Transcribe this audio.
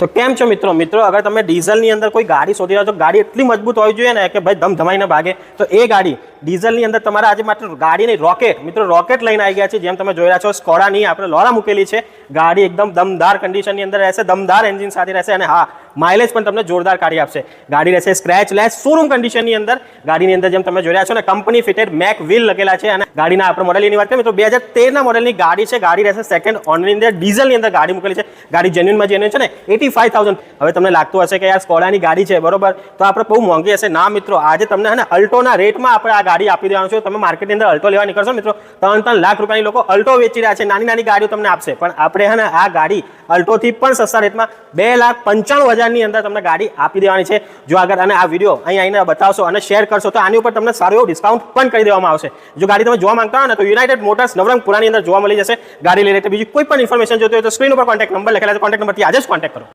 તો કેમ છો મિત્રો અગર તમે ડીઝલની અંદર કોઈ ગાડી શોધી રહ્યા છો, ગાડી એટલી મજબૂત હોવી જોઈએ ને કે ભાઈ ધમધમાઈને ભાગે, તો એ ગાડી ડીઝલની અંદર તમારા આજે માત્ર ગાડીની રોકેટ લઈને આવી ગયા છે. જેમ તમે જોઈ રહ્યા છો, સ્કોડાની આપણે લોરા મૂકેલી છે. ગાડી એકદમ દમદાર કન્ડિશનની અંદર રહેશે, દમદાર એન્જિન સાથે રહેશે અને હા, માઇલેજ પણ તમને જોરદાર કાઢી આપશે. ગાડી રહેશે સ્ક્રેચ લેસ શોરૂમ કન્ડિશનની અંદર. ગાડીની અંદર જેમ તમે જોઈ રહ્યા છો ને, કંપની ફિટેડ મેક વ્હીલ લગેલા છે. અને ગાડીના આપણે મોડલની વાત કરીએ મિત્રો, 2013ના મોડલની ગાડી છે. ગાડી રહેશે સેકન્ડ ઓનરની અંદર, ડીઝલની અંદર ગાડી મૂકેલી છે. ગાડી જેન્યુન છે ને 85,000. હવે તમને લાગતું હશે કે યાર સ્કોડાની ગાડી છે, બરોબર, તો આપણે બહુ મોંઘી હશે. ના મિત્રો, આજે તમને હે ને અલ્ટોના રેટમાં આપણે આ ગાડી આપી દેવાનું છે. તમે માર્કેટની અંદર અલ્ટો લેવા નીકળશો મિત્રો, 3-3 લાખ રૂપિયાની લોકો અલ્ટો વેચી રહ્યા છે. નાની ગાડીઓ તમને આપશે, પણ આપણે હે ને આ ગાડી અલ્ટોથી પણ સસ્તા રેટમાં 2,95,000ની અંદર તમને ગાડી આપી દેવાની છે. જો આગળ અને આ વિડીયો અહીં આવીને બતાવશો અને શેર કરશો તો આની ઉપર તમને સારું એવું ડિસ્કાઉન્ટ પણ કરી દેવામાં આવશે. જો ગાડી તમે જોવા માંગતા હો ને, તો યુનાઇટેડ મોટર્સ નવરંગપુરાની અંદર જોવા મળી જશે. ગાડી રિલેટેડ બીજી કોઈ પણ ઇન્ફોર્મેશન જોતી હોય તો સ્ક્રીન ઉપર કોન્ટેક્ટ નંબર લખેલા છે, કોન્ટેક્ટ નંબરથી આજે જ કોન્ટેક્ટ કરો.